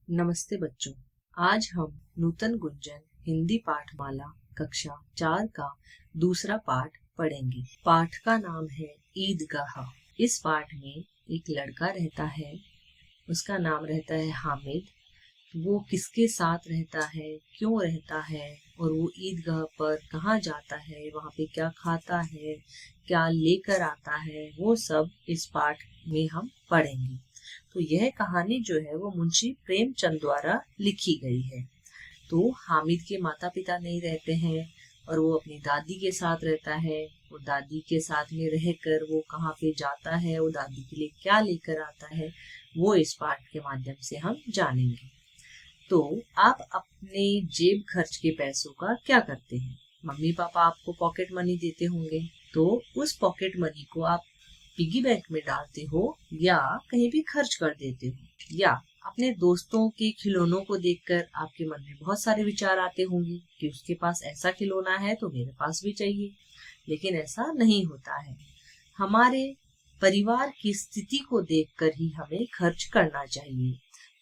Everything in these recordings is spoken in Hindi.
नमस्ते बच्चों। आज हम नूतन गुंजन हिंदी पाठमाला कक्षा 4 का दूसरा पाठ पढ़ेंगे। पाठ का नाम है ईदगाह। इस पाठ में एक लड़का रहता है, उसका नाम रहता है हामिद। वो किसके साथ रहता है, क्यों रहता है और वो ईदगाह पर कहाँ जाता है, वहाँ पे क्या खाता है, क्या लेकर आता है, वो सब इस पाठ में हम पढ़ेंगे। तो यह कहानी जो है वो मुंशी प्रेमचंद द्वारा लिखी गई है। तो हामिद के माता पिता नहीं रहते हैं और वो अपनी दादी के साथ रहता है। और दादी के साथ में रहकर वो कहाँ पे जाता है, वो दादी के लिए क्या लेकर आता है, वो इस पाठ के माध्यम से हम जानेंगे। तो आप अपने जेब खर्च के पैसों का क्या करते हैं? मम्मी पापा आपको पॉकेट मनी देते होंगे, तो उस पॉकेट मनी को आप पिगी बैंक में डालते हो या कहीं भी खर्च कर देते हो, या अपने दोस्तों के खिलौनों को देखकर आपके मन में बहुत सारे विचार आते होंगे कि उसके पास ऐसा खिलौना है तो मेरे पास भी चाहिए। लेकिन ऐसा नहीं होता है। हमारे परिवार की स्थिति को देखकर ही हमें खर्च करना चाहिए।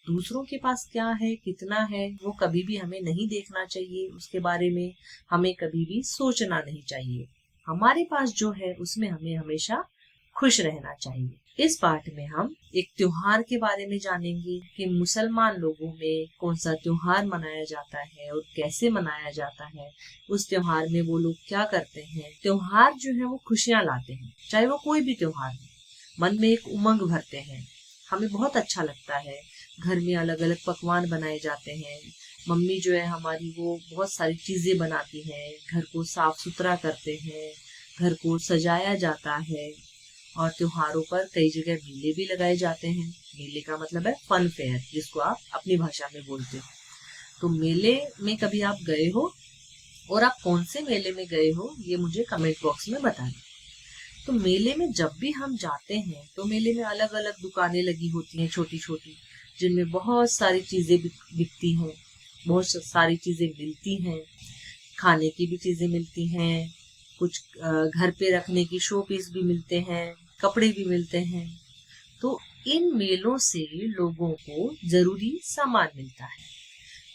दूसरों के पास क्या है, कितना है, वो कभी भी हमें नहीं देखना चाहिए। उसके बारे में हमें कभी भी सोचना नहीं चाहिए। हमारे पास जो है उसमें हमें हमेशा खुश रहना चाहिए। इस पाठ में हम एक त्योहार के बारे में जानेंगे कि मुसलमान लोगों में कौन सा त्योहार मनाया जाता है और कैसे मनाया जाता है। उस त्योहार में वो लोग क्या करते हैं। त्योहार जो है वो खुशियां लाते हैं, चाहे वो कोई भी त्योहार हो। मन में एक उमंग भरते हैं, हमें बहुत अच्छा लगता है। घर में अलग अलग पकवान बनाए जाते हैं। मम्मी जो है हमारी वो बहुत सारी चीजें बनाती हैं, घर को साफ सुथरा करते हैं, घर को सजाया जाता है। और त्योहारों पर कई जगह मेले भी लगाए जाते हैं। मेले का मतलब है फन फेयर, जिसको आप अपनी भाषा में बोलते हो। तो मेले में कभी आप गए हो और आप कौन से मेले में गए हो, ये मुझे कमेंट बॉक्स में बताएं। तो मेले में जब भी हम जाते हैं तो मेले में अलग अलग दुकानें लगी होती हैं, छोटी छोटी, जिनमें बहुत सारी चीजें बिकती हैं, बहुत सारी चीजें मिलती हैं। खाने की भी चीजें मिलती हैं, कुछ घर पे रखने की शो पीस भी मिलते हैं, कपड़े भी मिलते हैं। तो इन मेलों से लोगों को जरूरी सामान मिलता है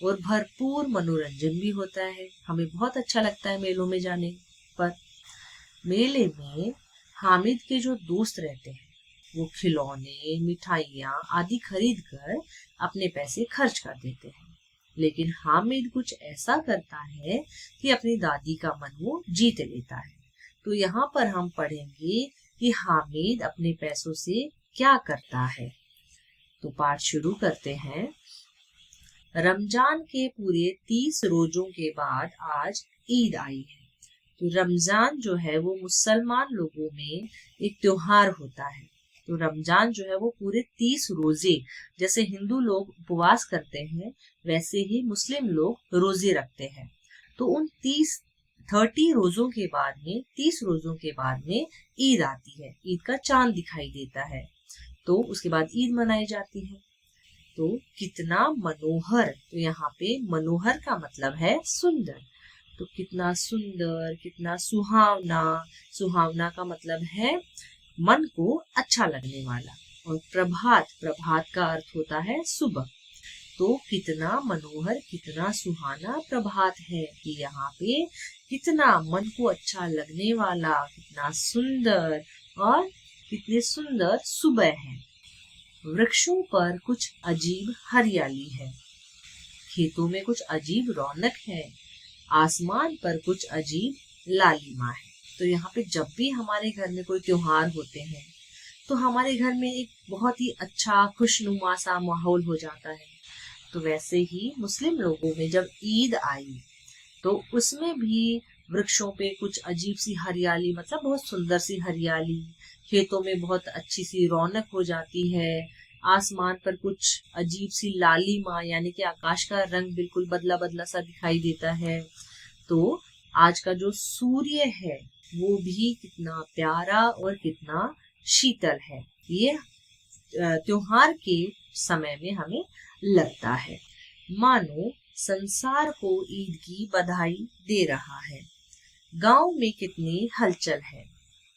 और भरपूर मनोरंजन भी होता है। हमें बहुत अच्छा लगता है मेलों में जाने पर। मेले में हामिद के जो दोस्त रहते हैं वो खिलौने, मिठाइयाँ आदि खरीद कर अपने पैसे खर्च कर देते हैं। लेकिन हामिद कुछ ऐसा करता है कि अपनी दादी का मन वो जीत लेता है। तो यहाँ पर हम पढ़ेंगे कि हामिद अपने पैसों से क्या करता है। तो पाठ शुरू करते हैं। रमजान के पूरे 30 रोजों के बाद आज ईद आई है। तो रमजान जो है वो मुसलमान लोगों में एक त्योहार होता है। तो रमजान जो है वो पूरे 30 रोजे, जैसे हिंदू लोग उपवास करते हैं वैसे ही मुस्लिम लोग रोजे रखते हैं। तो उन 30 रोजों के बाद में 30 रोजों के बाद में ईद आती है। ईद का चांद दिखाई देता है, तो उसके बाद ईद मनाई जाती है। तो कितना मनोहर, तो यहाँ पे मनोहर का मतलब है सुंदर। तो कितना सुंदर, कितना सुहावना। सुहावना का मतलब है मन को अच्छा लगने वाला। और प्रभात, प्रभात का अर्थ होता है सुबह। तो कितना मनोहर, कितना सुहाना प्रभात है कि यहाँ पे कितना मन को अच्छा लगने वाला, कितना सुंदर और कितने सुंदर सुबह है। वृक्षों पर कुछ अजीब हरियाली है, खेतों में कुछ अजीब रौनक है, आसमान पर कुछ अजीब लालिमा है। तो यहाँ पे जब भी हमारे घर में कोई त्योहार होते हैं तो हमारे घर में एक बहुत ही अच्छा खुशनुमा सा माहौल हो जाता है। तो वैसे ही मुस्लिम लोगों में जब ईद आई तो उसमें भी वृक्षों पे कुछ अजीब सी हरियाली, मतलब बहुत सुंदर सी हरियाली, खेतों में बहुत अच्छी सी रौनक हो जाती है। आसमान पर कुछ अजीब सी लालिमा, यानी कि आकाश का रंग बिल्कुल बदला बदला सा दिखाई देता है। तो आज का जो सूर्य है वो भी कितना प्यारा और कितना शीतल है, ये त्योहार के समय में हमें लगता है। मानो संसार को ईद की बधाई दे रहा है। गांव में कितनी हलचल है,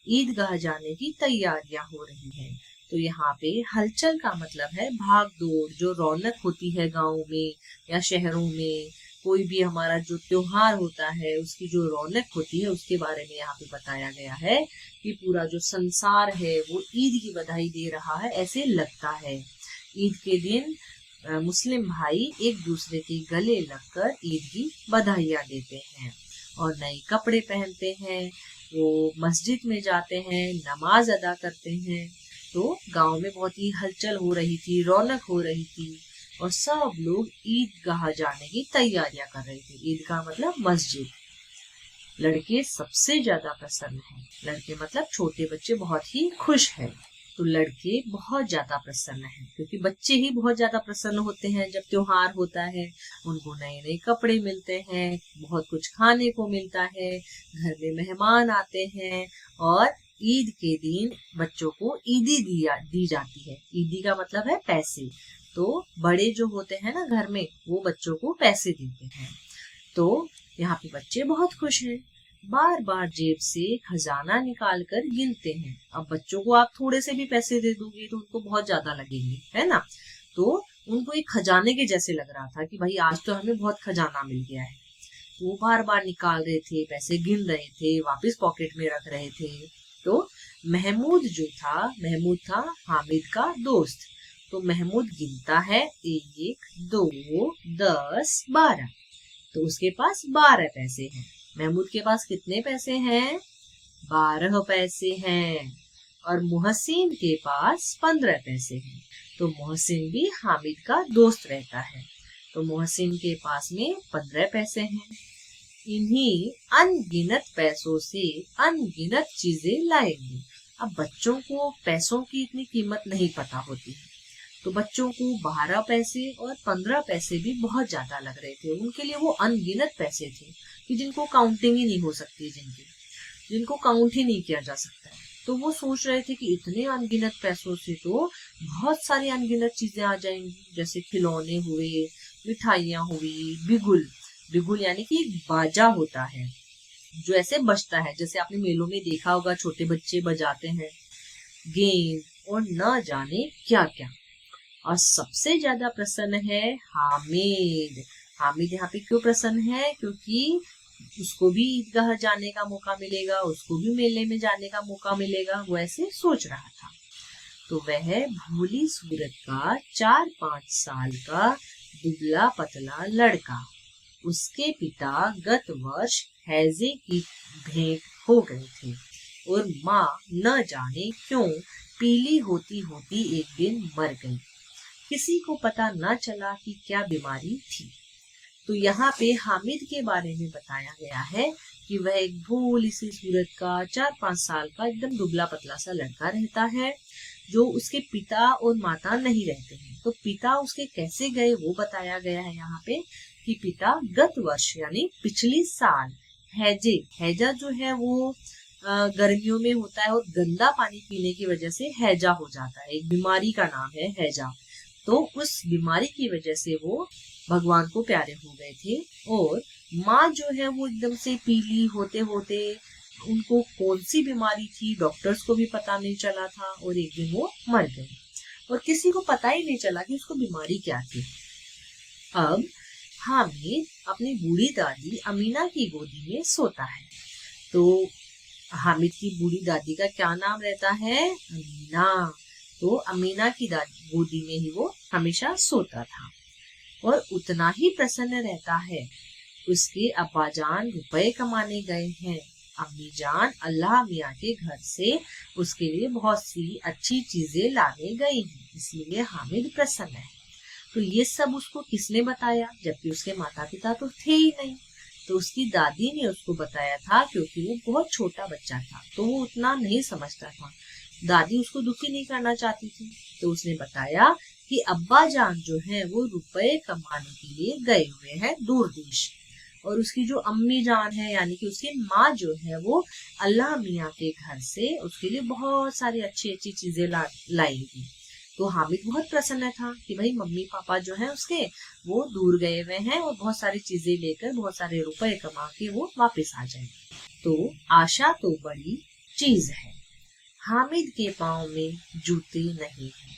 ईदगाह जाने की तैयारियां हो रही हैं। तो यहाँ पे हलचल का मतलब है भाग दौड़, जो रौनक होती है गाँव में या शहरों में। कोई भी हमारा जो त्योहार होता है उसकी जो रौनक होती है उसके बारे में यहाँ पे बताया गया है कि पूरा जो संसार है वो ईद की बधाई दे रहा है, ऐसे लगता है। ईद के दिन मुस्लिम भाई एक दूसरे के गले लगकर ईद की बधाइयाँ देते हैं और नए कपड़े पहनते हैं। वो मस्जिद में जाते हैं, नमाज अदा करते हैं। तो गांव में बहुत ही हलचल हो रही थी, रौनक हो रही थी और सब लोग ईदगाह जाने की तैयारियां कर रहे थे। ईदगाह मतलब मस्जिद। लड़के सबसे ज्यादा प्रसन्न हैं। लड़के मतलब छोटे बच्चे बहुत ही खुश हैं। तो लड़के बहुत ज्यादा प्रसन्न हैं क्योंकि बच्चे ही बहुत ज्यादा प्रसन्न होते हैं जब त्योहार होता है। उनको नए नए कपड़े मिलते हैं, बहुत कुछ खाने को मिलता है, घर में मेहमान आते हैं और ईद के दिन बच्चों को ईदी दी जाती है। ईदी का मतलब है पैसे। तो बड़े जो होते हैं ना घर में, वो बच्चों को पैसे देते हैं। तो यहाँ पे बच्चे बहुत खुश हैं, बार बार जेब से खजाना निकाल कर गिनते हैं। अब बच्चों को आप थोड़े से भी पैसे दे दोगे तो उनको बहुत ज्यादा लगेंगे, है ना। तो उनको एक खजाने के जैसे लग रहा था कि भाई आज तो हमें बहुत खजाना मिल गया है। तो वो बार बार निकाल रहे थे, पैसे गिन रहे थे, वापस पॉकेट में रख रहे थे। तो महमूद था हामिद का दोस्त। तो महमूद गिनता है 1, 2, 10, 12। तो उसके पास 12 पैसे हैं। महमूद के पास कितने पैसे हैं? 12 पैसे हैं। और मुहसिन के पास 15 पैसे हैं। तो मुहसिन भी हामिद का दोस्त रहता है। तो मुहसिन के पास में 15 पैसे हैं। इन्हीं अनगिनत पैसों से अनगिनत चीजें लाएंगे। अब बच्चों को पैसों की इतनी कीमत नहीं पता होती है, तो बच्चों को 12 पैसे और 15 पैसे भी बहुत ज्यादा लग रहे थे। उनके लिए वो अनगिनत पैसे थे कि जिनको काउंटिंग ही नहीं हो सकती, जिनको काउंट ही नहीं किया जा सकता है। तो वो सोच रहे थे कि इतने अनगिनत पैसों से तो बहुत सारी अनगिनत चीजें आ जाएंगी, जैसे खिलौने हुए, मिठाइयाँ हुई, बिगुल। बिगुल यानी कि एक बाजा होता है जो ऐसे बजता है, जैसे आपने मेलों में देखा होगा, छोटे बच्चे बजाते हैं। गेंद और न जाने क्या क्या। और सबसे ज्यादा प्रसन्न है हामिद। हामिद यहाँ पे क्यों प्रसन्न है? क्योंकि उसको भी ईदगाह जाने का मौका मिलेगा, उसको भी मेले में जाने का मौका मिलेगा, वो ऐसे सोच रहा था। तो वह भोली सूरत का 4-5 साल का दुबला पतला लड़का, उसके पिता गत वर्ष हैजे की भेंट हो गए थे और माँ न जाने क्यों पीली होती होती एक दिन मर गई। किसी को पता न चला कि क्या बीमारी थी। तो यहाँ पे हामिद के बारे में बताया गया है कि वह एक भोली सी सूरत का 4-5 साल का एकदम दुबला पतला सा लड़का रहता है, जो उसके पिता और माता नहीं रहते हैं। तो पिता उसके कैसे गए वो बताया गया है यहाँ पे कि पिता गत वर्ष यानी पिछली साल हैजा जो है वो गर्मियों में होता है और गंदा पानी पीने की वजह से हैजा हो जाता है। एक बीमारी का नाम है हैजा। तो उस बीमारी की वजह से वो भगवान को प्यारे हो गए थे और माँ जो है वो एकदम से पीली होते होते, उनको कौन सी बीमारी थी डॉक्टर्स को भी पता नहीं चला था और एक दिन वो मर गई और किसी को पता ही नहीं चला कि उसको बीमारी क्या थी। अब हामिद अपनी बूढ़ी दादी अमीना की गोदी में सोता है। तो हामिद की बूढ़ी दादी का क्या नाम रहता है? अमीना। तो अमीना की गोदी में ही वो हमेशा सोता था और उतना ही प्रसन्न रहता है। उसके अब्बा जान रुपए कमाने गए हैं। अम्मी जान अल्लाह मियाँ के घर से उसके लिए बहुत सी अच्छी चीजें लाने गई हैं, इसलिए हामिद प्रसन्न है। तो ये सब उसको किसने बताया, जबकि उसके माता पिता तो थे ही नहीं। तो उसकी दादी ने उसको बताया था, क्योंकि वो बहुत छोटा बच्चा था तो वो उतना नहीं समझता था। दादी उसको दुखी नहीं करना चाहती थी, तो उसने बताया कि अब्बा जान जो है वो रुपए कमाने के लिए गए हुए हैं दूर देश, और उसकी जो अम्मी जान है यानी कि उसकी माँ जो है वो अल्लाह मियाँ के घर से उसके लिए बहुत सारी अच्छी अच्छी चीजें लाएगी। तो हामिद बहुत प्रसन्न था कि भाई मम्मी पापा जो है उसके वो दूर गए हुए हैं और बहुत सारी चीजें लेकर बहुत सारे रुपए कमा के वो वापस आ जाएंगे। तो आशा तो बड़ी चीज है। हामिद के पाँव में जूते नहीं हैं।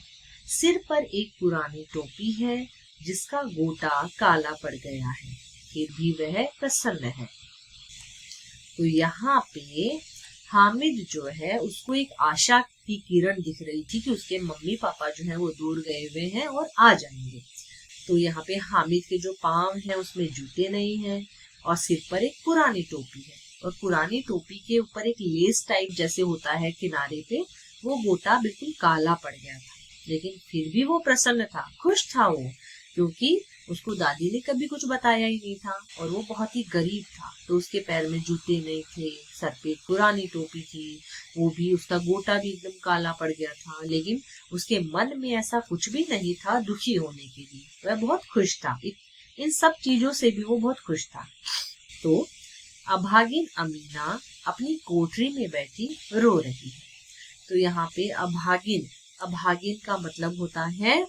सिर पर एक पुरानी टोपी है जिसका गोटा काला पड़ गया है, फिर भी वह प्रसन्न है। तो यहाँ पे हामिद जो है उसको एक आशा की किरण दिख रही थी कि उसके मम्मी पापा जो है वो दूर गए हुए हैं और आ जाएंगे। तो यहाँ पे हामिद के जो पाँव हैं उसमें जूते नहीं हैं और सिर पर एक पुरानी टोपी है, और पुरानी टोपी के ऊपर एक लेस टाइप जैसे होता है किनारे पे, वो गोटा बिल्कुल काला पड़ गया था। लेकिन फिर भी वो प्रसन्न था, खुश था वो, क्योंकि उसको दादी ने कभी कुछ बताया ही नहीं था और वो बहुत ही गरीब था। तो उसके पैर में जूते नहीं थे, सर पे पुरानी टोपी थी, वो भी उसका गोटा भी एकदम काला पड़ गया था, लेकिन उसके मन में ऐसा कुछ भी नहीं था दुखी होने के लिए। वह बहुत खुश था, इन सब चीजों से भी वो बहुत खुश था। तो अभागिन अमीना अपनी कोठरी में बैठी रो रही है। तो यहाँ पे अभागिन, अभागिन का मतलब होता है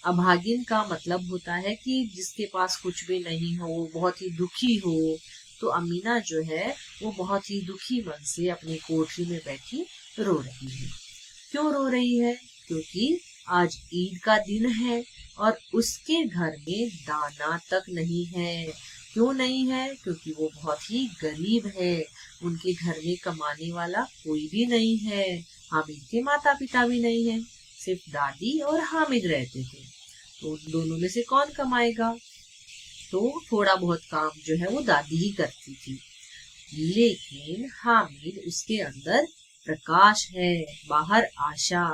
अभागिन का मतलब होता है कि जिसके पास कुछ भी नहीं हो, बहुत ही दुखी हो। तो अमीना जो है वो बहुत ही दुखी मन से अपनी कोठरी में बैठी रो रही है। क्यों रो रही है? क्योंकि आज ईद का दिन है और उसके घर में दाना तक नहीं है। क्यों नहीं है? क्योंकि वो बहुत ही गरीब है, उनके घर में कमाने वाला कोई भी नहीं है। हामिद के माता पिता भी नहीं है, सिर्फ दादी और हामिद रहते थे। तो उन दोनों में से कौन कमाएगा? तो थोड़ा बहुत काम जो है वो दादी ही करती थी। लेकिन हामिद, उसके अंदर प्रकाश है, बाहर आशा।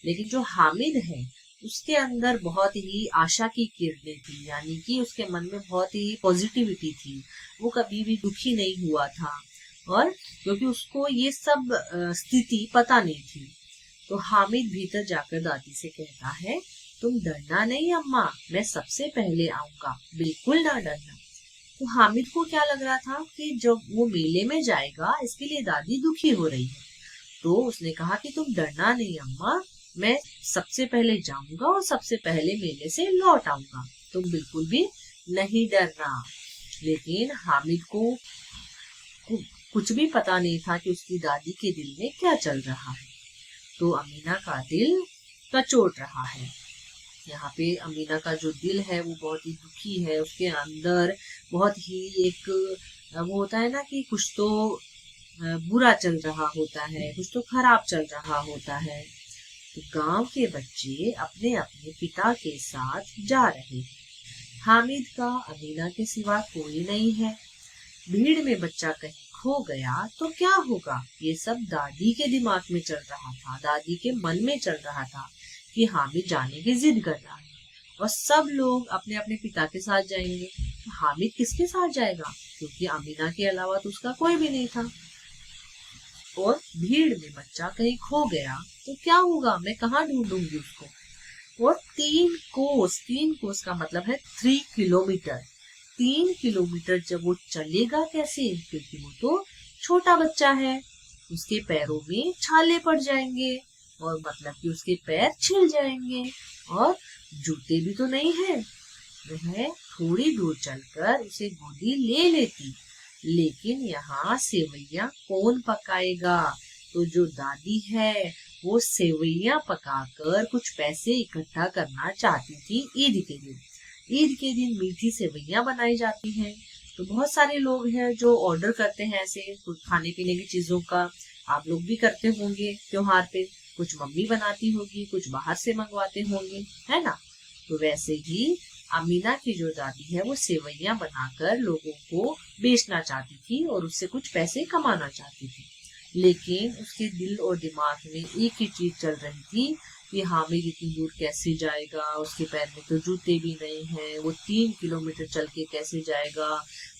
लेकिन जो हामिद है उसके अंदर बहुत ही आशा की किरणें थी, यानी कि उसके मन में बहुत ही पॉजिटिविटी थी। वो कभी भी दुखी नहीं हुआ था, और क्योंकि उसको ये सब स्थिति पता नहीं थी। तो हामिद भीतर जाकर दादी से कहता है, तुम डरना नहीं अम्मा, मैं सबसे पहले आऊंगा, बिल्कुल ना डरना। तो हामिद को क्या लग रहा था कि जब वो मेले में जाएगा इसके लिए दादी दुखी हो रही है। तो उसने कहा कि तुम डरना नहीं अम्मा, मैं सबसे पहले जाऊंगा और सबसे पहले मेले से लौट आऊंगा, तुम बिल्कुल भी नहीं डरना। लेकिन हामिद को कुछ भी पता नहीं था कि उसकी दादी के दिल में क्या चल रहा है। तो अमीना का दिल कचोट रहा है। यहाँ पे अमीना का जो दिल है वो बहुत ही दुखी है, उसके अंदर बहुत ही एक वो होता है ना कि कुछ तो बुरा चल रहा होता है, कुछ तो खराब चल रहा होता है। तो गांव के बच्चे अपने अपने पिता के साथ जा रहे हैं। हामिद का अमीना के सिवा कोई नहीं है। भीड़ में बच्चा कहीं खो गया तो क्या होगा, ये सब दादी के दिमाग में चल रहा था, दादी के मन में चल रहा था कि हामिद जाने की जिद कर रहा है और सब लोग अपने अपने पिता के साथ जाएंगे। तो हामिद किसके साथ जाएगा? क्योंकि अमीना के अलावा तो उसका कोई भी नहीं था। और भीड़ में बच्चा कहीं खो गया तो क्या होगा, मैं कहाँ ढूंढूंगी उसको। और 3 कोस का मतलब है 3 किलोमीटर। 3 किलोमीटर जब वो चलेगा कैसे, क्योंकि वो तो छोटा बच्चा है, उसके पैरों में छाले पड़ जाएंगे और मतलब कि उसके पैर छिल जाएंगे, और जूते भी तो नहीं है। वह थोड़ी दूर चलकर उसे गोदी ले लेती, लेकिन यहाँ सेवैया कौन पकाएगा। तो जो दादी है वो सेवैया पकाकर कुछ पैसे इकट्ठा करना चाहती थी ईद के दिन। ईद के दिन मीठी सेवैया बनाई जाती हैं। तो बहुत सारे लोग हैं जो ऑर्डर करते हैं ऐसे कुछ खाने पीने की चीजों का। आप लोग भी करते होंगे त्योहार पे, कुछ मम्मी बनाती होगी, कुछ बाहर से मंगवाते होंगे, है ना। तो वैसे ही अमीना की जो दादी है वो सेवैया बनाकर लोगों को बेचना चाहती थी और उससे कुछ पैसे कमाना चाहती थी। लेकिन उसके दिल और दिमाग में एक ही चीज चल रही थी कि हामिद इतनी दूर कैसे जाएगा, उसके पैर में तो जूते भी नहीं है, वो 3 किलोमीटर चल के कैसे जाएगा,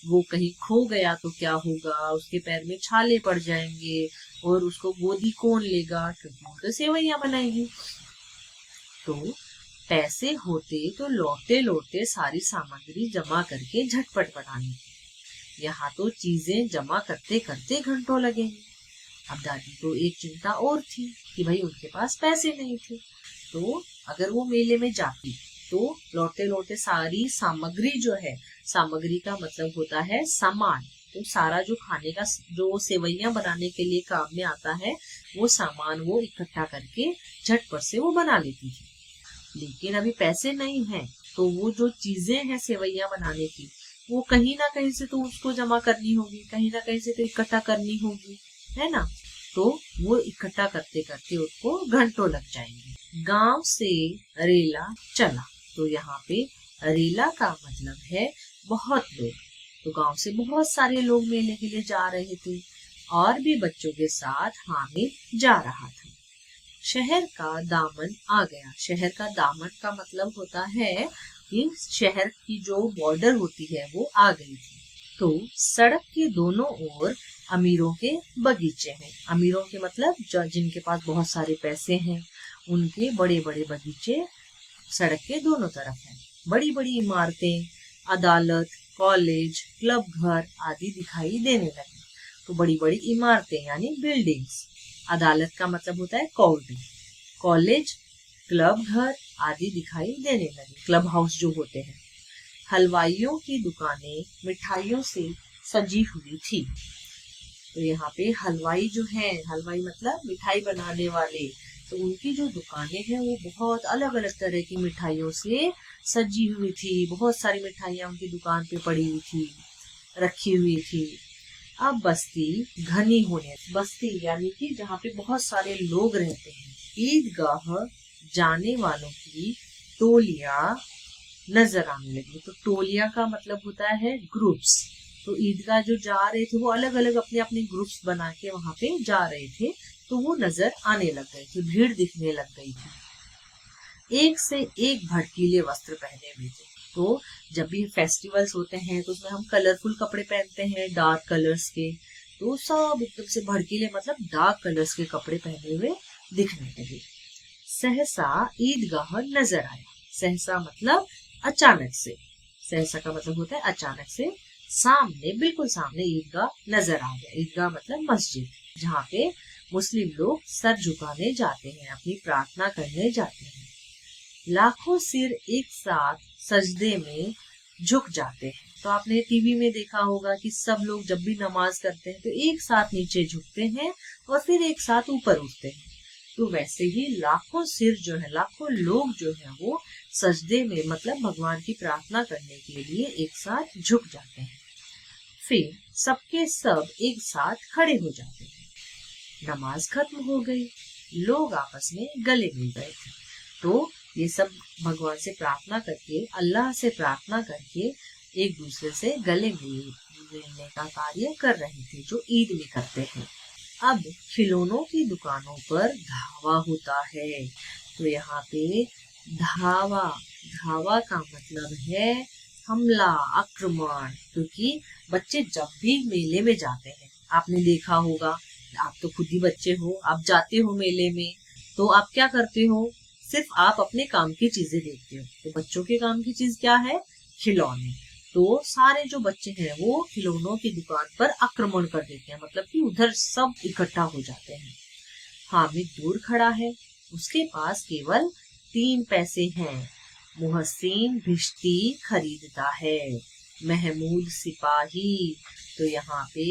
वो कहीं खो गया तो क्या होगा, उसके पैर में छाले पड़ जाएंगे और उसको गोदी कौन लेगा, क्योंकि वो तो सेवैया बनाएगी। तो पैसे होते तो लौटते लौटते सारी सामग्री जमा करके झटपट बनानी। यहाँ तो चीजें जमा करते करते घंटों लगेंगे। अब दादी को एक चिंता और थी कि भाई उनके पास पैसे नहीं थे। तो अगर वो मेले में जाती तो लौटते लौटते सारी सामग्री जो है, सामग्री का मतलब होता है सामान, तो सारा जो खाने का जो सेवइयां बनाने के लिए काम में आता है वो सामान वो इकट्ठा करके झटपट से वो बना लेती थी। लेकिन अभी पैसे नहीं हैं, तो वो जो चीजें हैं सेवइयां बनाने की वो कहीं ना कहीं से तो उसको जमा करनी होगी, कहीं ना कहीं से तो इकट्ठा करनी होगी, है ना। तो वो इकट्ठा करते करते उसको घंटों लग जाएंगे। गांव से रेला चला, तो यहाँ पे रेला का मतलब है बहुत लोग। तो गांव से बहुत सारे लोग मेले के लिए जा रहे थे और भी बच्चों के साथ हामिद जा रहा था। शहर का दामन आ गया। शहर का दामन का मतलब होता है कि शहर की जो बॉर्डर होती है वो आ गई थी। तो सड़क के दोनों ओर अमीरों के बगीचे हैं। अमीरों के मतलब जिनके पास बहुत सारे पैसे हैं, उनके बड़े बड़े बगीचे सड़क के दोनों तरफ हैं। बड़ी बड़ी इमारतें, अदालत, कॉलेज, क्लब घर आदि दिखाई देने लगी। तो बड़ी बड़ी इमारतें यानी बिल्डिंग्स, अदालत का मतलब होता है कोर्ट, कॉलेज, क्लब घर आदि दिखाई देने लगे, क्लब हाउस जो होते हैं। हलवाइयों की दुकानें मिठाइयों से सजी हुई थी। तो यहाँ पे हलवाई जो है, हलवाई मतलब मिठाई बनाने वाले, तो उनकी जो दुकानें हैं वो बहुत अलग अलग तरह की मिठाइयों से सजी हुई थी। बहुत सारी मिठाइयाँ उनकी दुकान पे पड़ी हुई थी, रखी हुई थी। अब बस्ती घनी होने, बस्ती यानी कि जहाँ पे बहुत सारे लोग रहते हैं, ईदगाह जाने वालों की टोलियां नजर आने लगी। तो टोलियां का मतलब होता है ग्रुप्स। तो ईदगाह जो जा रहे थे वो अलग अलग अपने अपने ग्रुप्स बना के वहां पे जा रहे थे, तो वो नजर आने लग गए थे, भीड़ दिखने लग गई थी। एक से एक भड़कीले वस्त्र पहने हुए थे। तो जब भी फेस्टिवल्स होते हैं तो उसमें हम कलरफुल कपड़े पहनते हैं, डार्क कलर्स के। तो सब एकदम से भड़कीले मतलब डार्क कलर्स के कपड़े पहने हुए दिखने लगे। सहसा ईदगाह नजर आया। सहसा मतलब अचानक से, सहसा का मतलब होता है अचानक से। सामने, बिल्कुल सामने ईदगाह नजर आ गया। ईदगाह मतलब मस्जिद, जहाँ पे मुस्लिम लोग सर झुकाने जाते हैं, अपनी प्रार्थना करने जाते हैं। लाखों सिर एक साथ सजदे में झुक जाते हैं। तो आपने टीवी में देखा होगा कि सब लोग जब भी नमाज करते हैं तो एक साथ नीचे झुकते हैं और फिर एक साथ ऊपर उठते हैं। तो वैसे ही लाखों सिर जो है, लाखों लोग जो है वो सजदे में मतलब भगवान की प्रार्थना करने के लिए एक साथ झुक जाते हैं। फिर सबके सब एक साथ खड़े हो जाते हैं। नमाज खत्म हो गई, लोग आपस में गले मिल गए थे। तो ये सब भगवान से प्रार्थना करके, अल्लाह से प्रार्थना करके एक दूसरे से गले मिलने का कार्य कर रहे थे, जो ईद में करते हैं। अब खिलौनों की दुकानों पर धावा होता है। तो यहाँ पे धावा, धावा का मतलब है हमला, आक्रमण। क्योंकि बच्चे जब भी मेले में जाते हैं, आपने देखा होगा, आप तो खुद ही बच्चे हो, आप जाते हो मेले में, तो आप क्या करते हो, सिर्फ आप अपने काम की चीजें देखते हो। तो बच्चों के काम की चीज क्या है, खिलौने। तो सारे जो बच्चे हैं वो खिलौनों की दुकान पर आक्रमण कर देते हैं, मतलब कि उधर सब इकट्ठा हो जाते हैं। हामिद दूर खड़ा है, उसके पास केवल 3 पैसे हैं। मुहस्सिन भिश्ती खरीदता है, महमूद सिपाही। तो यहाँ पे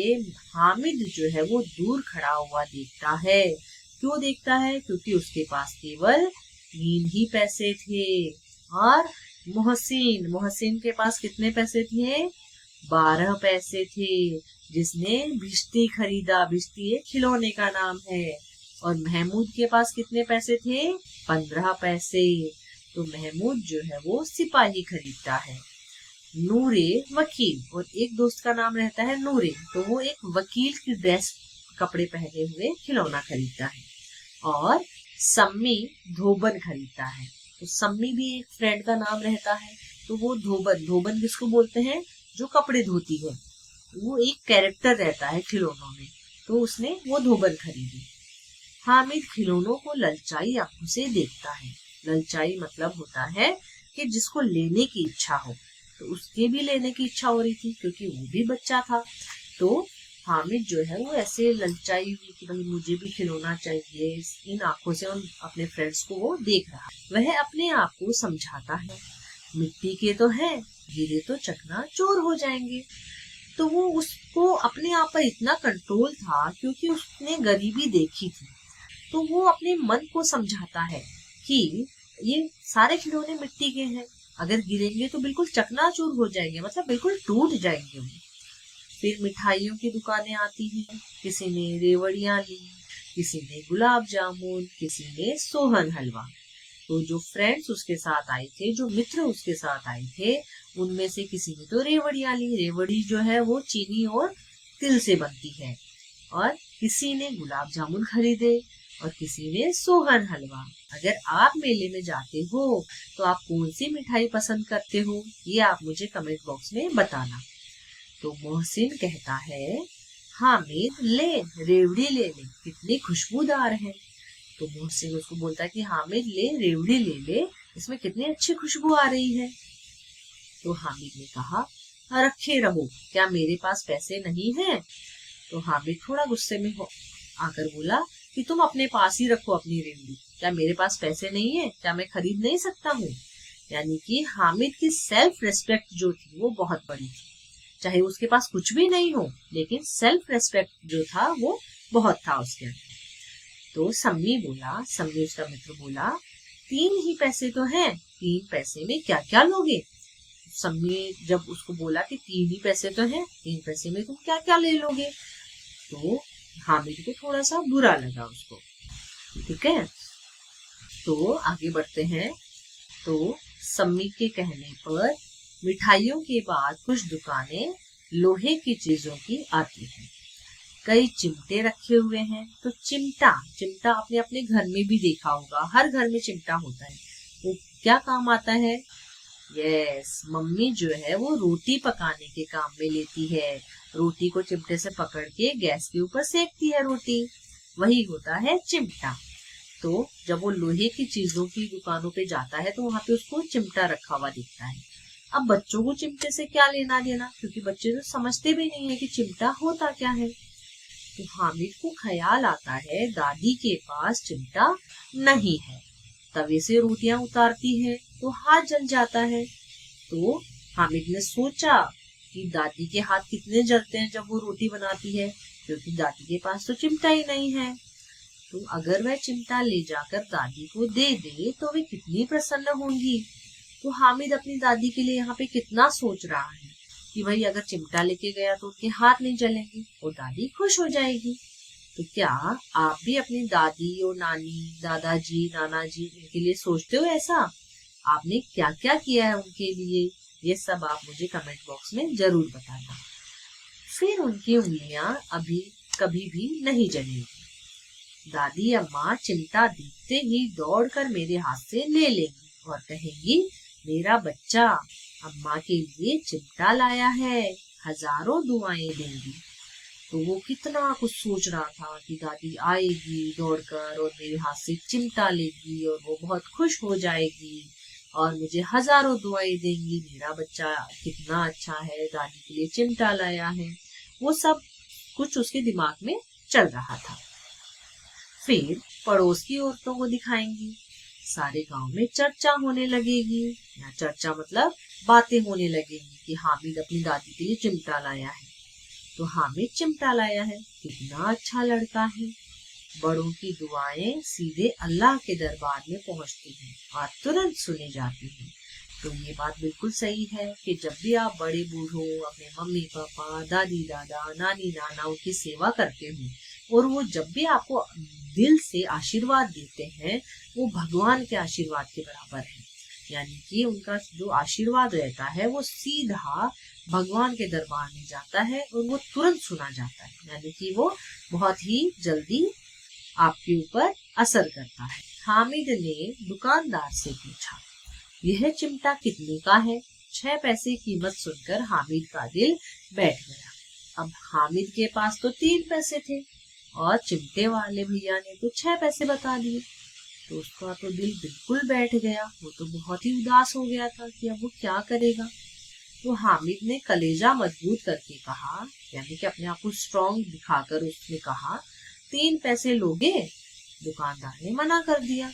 हामिद जो है वो दूर खड़ा हुआ देखता है। क्यों देखता है, क्योंकि उसके पास केवल 3 ही पैसे थे। और मोहसिन, मोहसिन के पास कितने पैसे थे, 12 पैसे थे, जिसने भिश्ती खरीदा। भिश्ती एक खिलौने का नाम है। और महमूद के पास कितने पैसे थे, 15 पैसे। तो महमूद जो है वो सिपाही खरीदता है। नूरे वकील, और एक दोस्त का नाम रहता है नूरे, तो वो एक वकील की ड्रेस, कपड़े पहने हुए खिलौना खरीदता है। और सम्मी धोबन खरीदता है। तो सम्मी भी एक फ्रेंड का नाम रहता है। तो वो धोबन, धोबन किसको बोलते हैं, जो कपड़े धोती है, वो एक कैरेक्टर रहता है खिलौनों में। तो उसने वो धोबन खरीदी। हामिद खिलौनों को ललचाई आंखों से देखता है। ललचाई मतलब होता है कि जिसको लेने की इच्छा हो। तो उसके भी लेने की इच्छा हो रही थी, क्योंकि वो भी बच्चा था। तो हामिद जो है वो ऐसे ललचाई हुई कि भाई मुझे भी खिलौना चाहिए, इन आंखों से उन अपने फ्रेंड्स को वो देख रहा। वह अपने आप को समझाता है, मिट्टी के तो है, गिरे तो चकना चूर हो जाएंगे। तो वो उसको अपने आप पर इतना कंट्रोल था क्योंकि उसने गरीबी देखी थी। तो वो अपने मन को समझाता है कि ये सारे खिलौने मिट्टी के हैं, अगर गिरेंगे तो बिल्कुल चकनाचूर हो जाएंगे, मतलब बिल्कुल टूट जाएंगे वो। फिर मिठाइयों की दुकानें आती हैं, किसी ने रेवड़ियां ली, किसी ने गुलाब जामुन, किसी ने सोहन हलवा। तो जो फ्रेंड्स उसके साथ आए थे, जो मित्र उसके साथ आए थे, उनमें से किसी ने तो रेवड़ियां ली। रेवड़ी जो है वो चीनी और तिल से बनती है। और किसी ने गुलाब जामुन खरीदे और किसी ने सोहन हलवा। अगर आप मेले में जाते हो तो आप कौन सी मिठाई पसंद करते हो, ये आप मुझे कमेंट बॉक्स में बताना। तो मोहसिन कहता है, हामिद ले रेवड़ी ले ले, कितनी खुशबूदार है। तो मोहसिन उसको बोलता है कि हामिद ले रेवड़ी ले ले, इसमें कितनी अच्छी खुशबू आ रही है। तो हामिद ने कहा, रखे रहो, क्या मेरे पास पैसे नहीं हैं? तो हामिद थोड़ा गुस्से में हो आकर बोला कि तुम अपने पास ही रखो अपनी रेवड़ी, क्या मेरे पास पैसे नहीं है, क्या मैं खरीद नहीं सकता हूँ? यानी कि हामिद की सेल्फ रेस्पेक्ट जो थी वो बहुत बड़ी थी। चाहे उसके पास कुछ भी नहीं हो, लेकिन सेल्फ रेस्पेक्ट जो था वो बहुत था उसके अंदर। तो सम्मी उसका मित्र बोला, 3 ही पैसे तो हैं, 3 पैसे में क्या क्या लोगे? सम्मी जब उसको बोला कि 3 ही पैसे तो हैं, 3 पैसे में तुम क्या क्या ले लोगे? तो हामिद को थोड़ा सा बुरा लगा उसको। ठीक है, तो आगे बढ़ते हैं। तो सम्मी के कहने पर मिठाइयों के बाद कुछ दुकानें लोहे की चीजों की आती हैं। कई चिमटे रखे हुए हैं। तो चिमटा चिमटा आपने अपने घर में भी देखा होगा, हर घर में चिमटा होता है। वो क्या काम आता है? यस, मम्मी जो है वो रोटी पकाने के काम में लेती है। रोटी को चिमटे से पकड़ के गैस के ऊपर सेकती है रोटी, वही होता है चिमटा। तो जब वो लोहे की चीजों की दुकानों पे जाता है तो वहां पे उसको चिमटा रखा हुआ दिखता है। अब बच्चों को चिमटे से क्या लेना देना, क्योंकि बच्चे तो समझते भी नहीं है कि चिमटा होता क्या है। तो हामिद को ख्याल आता है दादी के पास चिमटा नहीं है। तवे से रोटियां उतारती है तो हाथ जल जाता है। तो हामिद ने सोचा कि दादी के हाथ कितने जलते हैं जब वो रोटी बनाती है, क्योंकि दादी के पास तो चिमटा ही नहीं है। तो अगर वह चिमटा ले जाकर दादी को दे दे तो वे कितनी प्रसन्न होंगी। तो हामिद अपनी दादी के लिए यहाँ पे कितना सोच रहा है कि भाई अगर चिमटा लेके गया तो उनके हाथ नहीं जलेंगे और दादी खुश हो जाएगी। तो क्या आप भी अपनी दादी और नानी, दादाजी, नाना जी, इनके लिए सोचते हो ऐसा? आपने क्या क्या किया है उनके लिए, ये सब आप मुझे कमेंट बॉक्स में जरूर बताना। फिर उनकी उंगलियां अभी कभी भी नहीं जलेंगी। दादी अम्मा चिमटा देखते ही दौड़कर मेरे हाथ से ले लेंगी और कहेंगी, मेरा बच्चा अम्मा के लिए चिमटा लाया है, हजारों दुआएं देंगी। तो वो कितना कुछ सोच रहा था कि दादी आएगी दौड़कर और मेरे हाथ से चिमटा लेगी और वो बहुत खुश हो जाएगी और मुझे हजारों दुआएं देंगी, मेरा बच्चा कितना अच्छा है, दादी के लिए चिमटा लाया है। वो सब कुछ उसके दिमाग में चल रहा था। फिर पड़ोस की औरतों को दिखाएंगी, सारे गांव में चर्चा होने लगेगी, या चर्चा मतलब बातें होने लगेंगी कि हामिद अपनी दादी के लिए चिमटा लाया है। तो हामिद चिमटा लाया है, कितना अच्छा लड़का है। बड़ों की दुआएं सीधे अल्लाह के दरबार में पहुंचती हैं और तुरंत सुनी जाती हैं। तो ये बात बिल्कुल सही है कि जब भी आप बड़े बूढ़ों, अपने मम्मी पापा, दादी दादा, नानी नाना, उनकी सेवा करते हो और वो जब भी आपको दिल से आशीर्वाद देते हैं, वो भगवान के आशीर्वाद के बराबर है। यानी कि उनका जो आशीर्वाद रहता है वो सीधा भगवान के दरबार में जाता है और वो तुरंत सुना जाता है, यानी कि वो बहुत ही जल्दी आपके ऊपर असर करता है। हामिद ने दुकानदार से पूछा, यह चिमटा कितने का है? 6 पैसे कीमत सुनकर हामिद का दिल बैठ गया। अब हामिद के पास तो 3 पैसे थे और चिमटे वाले भैया ने तो 6 पैसे बता दिए। तो उसका तो दिल बिल्कुल बैठ गया, वो तो बहुत ही उदास हो गया था कि अब वो क्या करेगा। तो हामिद ने कलेजा मजबूत करके कहा, यानी कि अपने आप को स्ट्रॉन्ग दिखाकर उसने कहा, 3 पैसे लोगे? दुकानदार ने मना कर दिया।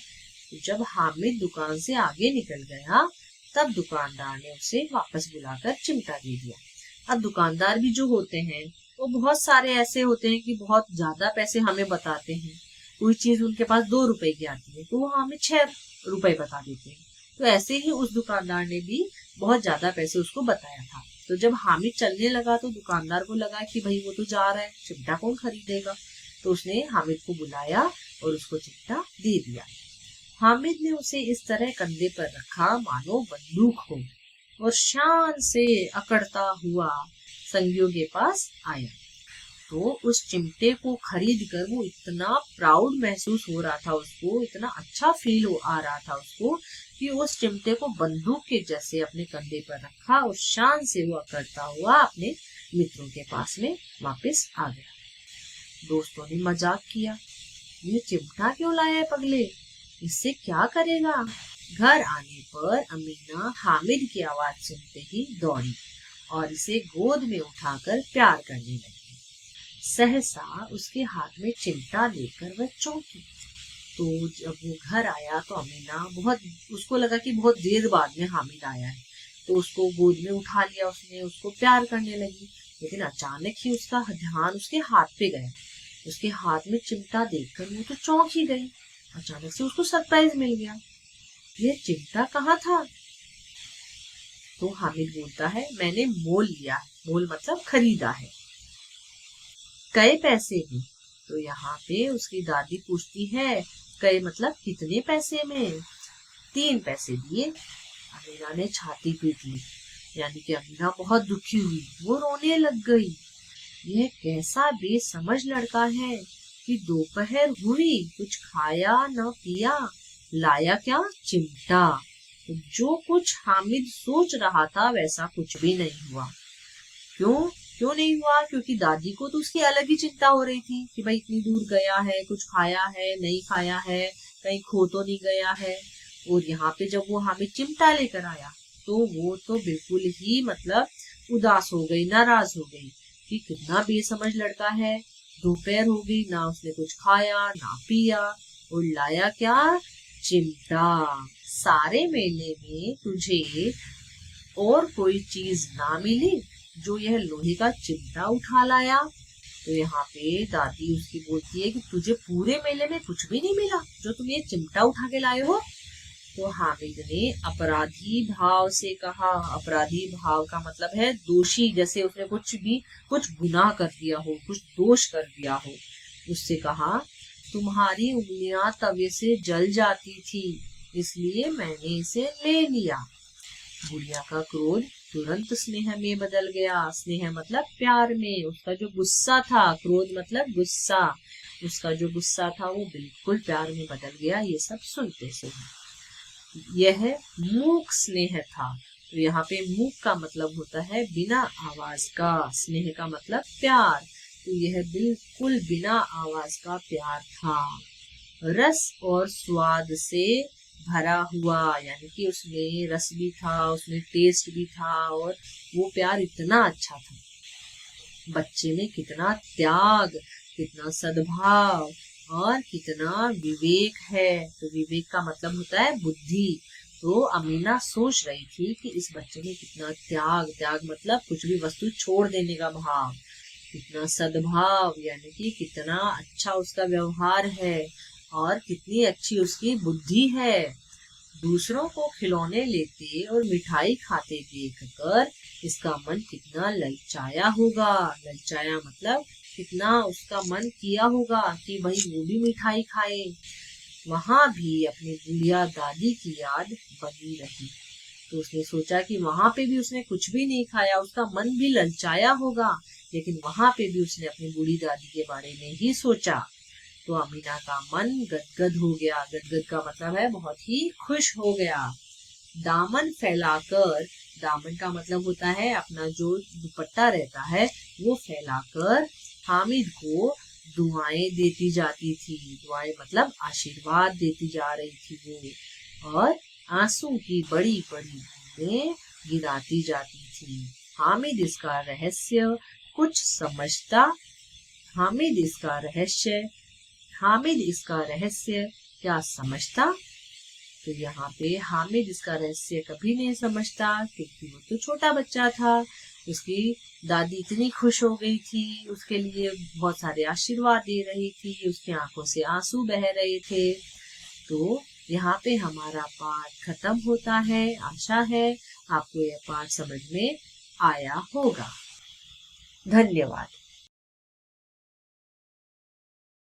तो जब हामिद दुकान से आगे निकल गया तब दुकानदार ने उसे वापस बुलाकर चिमटा दे दिया। अब दुकानदार भी जो होते हैं वो बहुत सारे ऐसे होते हैं कि बहुत ज्यादा पैसे हमें बताते हैं। कोई चीज उनके पास 2 रुपए की आती है तो वो हमें 6 रुपए बता देते हैं। तो ऐसे ही उस दुकानदार ने भी बहुत ज्यादा पैसे उसको बताया था। तो जब हामिद चलने लगा तो दुकानदार को लगा कि भाई वो तो जा रहा है, चिमटा कौन खरीदेगा। तो उसने हामिद को बुलाया और उसको चिमटा दे दिया। हामिद ने उसे इस तरह कंधे पर रखा मानो बंदूक हो और शान से अकड़ता हुआ संगियों के पास आया। तो उस चिमटे को खरीद कर वो इतना प्राउड महसूस हो रहा था, उसको इतना अच्छा फील आ रहा था उसको, कि उस चिमटे को बंदूक के जैसे अपने कंधे पर रखा और शान से वो अकड़ता हुआ अपने मित्रों के पास में वापस आ गया। दोस्तों ने मजाक किया, ये चिमटा क्यों लाया है पगले, इससे क्या करेगा। घर आने पर अमीना हामिद की आवाज सुनते ही दौड़ी और इसे गोद में उठाकर प्यार करने लगी। सहसा उसके हाथ में चिमटा लेकर वह चौंकी। तो जब वो घर आया तो अमीना उसको लगा कि बहुत देर बाद में हामिद आया है, तो उसको गोद में उठा लिया उसने, उसको प्यार करने लगी। लेकिन अचानक ही उसका ध्यान उसके हाथ पे गया। उसके हाथ में चिमटा देखकर वो तो चौंक ही गई। अचानक से उसको सरप्राइज मिल गया, ये चिमटा कहाँ था। तो हामिद बोलता है, मैंने मोल लिया है। मोल मतलब खरीदा है। कई पैसे में। तो यहाँ पे उसकी दादी पूछती है, कई मतलब कितने पैसे में। 3 पैसे दिए। अमीना ने छाती पीट ली, यानी कि अमीना बहुत दुखी हुई, वो रोने लग गई। यह कैसा बेसमझ लड़का है कि दोपहर हुई कुछ खाया न पिया, लाया क्या, चिमटा। जो कुछ हामिद सोच रहा था वैसा कुछ भी नहीं हुआ। क्यों नहीं हुआ, क्योंकि दादी को तो उसकी अलग ही चिंता हो रही थी कि भाई इतनी दूर गया है, कुछ खाया है नहीं खाया है, कहीं खो तो नहीं गया है। और यहाँ पे जब वो हामिद चिमटा लेकर आया तो वो तो बिल्कुल ही मतलब उदास हो गई, नाराज हो गई कि कितना बेसमझ लड़का है। दोपहर हो गई, ना उसने कुछ खाया ना पिया और लाया क्या, चिमटा। सारे मेले में तुझे और कोई चीज ना मिली जो यह लोहे का चिमटा उठा लाया। तो यहाँ पे दादी उसकी बोलती है कि तुझे पूरे मेले में कुछ भी नहीं मिला जो तुम ये चिमटा उठा के लाए हो। तो हामिद ने अपराधी भाव से कहा, अपराधी भाव का मतलब है दोषी, जैसे उसने कुछ गुनाह कर दिया हो, कुछ दोष कर दिया हो। उससे कहा, तुम्हारी उंगलियां तवे से जल जाती थी इसलिए मैंने इसे ले लिया। बुढ़िया का क्रोध तुरंत स्नेह में बदल गया। स्नेह मतलब प्यार में। उसका जो गुस्सा था, क्रोध मतलब गुस्सा, उसका जो गुस्सा था वो बिल्कुल प्यार में बदल गया। ये सब सुनते से यह मूक स्नेह था। तो यहाँ पे मूक का मतलब होता है बिना आवाज का, स्नेह का मतलब प्यार। तो यह बिल्कुल बिना आवाज का प्यार था, रस और स्वाद से भरा हुआ, यानी कि उसमें रस भी था, उसमें टेस्ट भी था और वो प्यार इतना अच्छा था। बच्चे में कितना त्याग, कितना सद्भाव और कितना विवेक है। तो विवेक का मतलब होता है बुद्धि। तो अमीना सोच रही थी कि इस बच्चे में कितना त्याग मतलब कुछ भी वस्तु छोड़ देने का भाव, कितना सद्भाव यानी कि कितना अच्छा उसका व्यवहार है और कितनी अच्छी उसकी बुद्धि है। दूसरों को खिलौने लेते और मिठाई खाते देखकर इसका मन कितना ललचाया होगा। ललचाया मतलब कितना उसका मन किया होगा कि भाई वो भी मिठाई खाए। वहां भी अपनी बुढ़िया दादी की याद बनी रही। तो उसने सोचा कि वहां पे भी उसने कुछ भी नहीं खाया, उसका मन भी ललचाया होगा, लेकिन वहां पे भी उसने अपनी बूढ़ी दादी के बारे में ही सोचा। तो अमीना का मन गदगद हो गया। गदगद का मतलब है बहुत ही खुश हो गया। दामन फैलाकर, दामन का मतलब होता है अपना जो दुपट्टा रहता है वो फैलाकर हामिद को दुआएं देती जाती थी। दुआएं मतलब आशीर्वाद देती जा रही थी वो, और आंसू की बड़ी बड़ी बूंदें गिराती जाती थी। हामिद इसका रहस्य कुछ समझता, हामिद इसका रहस्य हामिद इसका रहस्य क्या समझता। तो यहाँ पे हामिद इसका रहस्य कभी नहीं समझता क्योंकि वो तो छोटा बच्चा था उसकी दादी इतनी खुश हो गई थी, उसके लिए बहुत सारे आशीर्वाद दे रही थी, उसकी आंखों से आंसू बह रहे थे। तो यहाँ पे हमारा पाठ खत्म होता है। आशा है आपको यह पाठ समझ में आया होगा। धन्यवाद।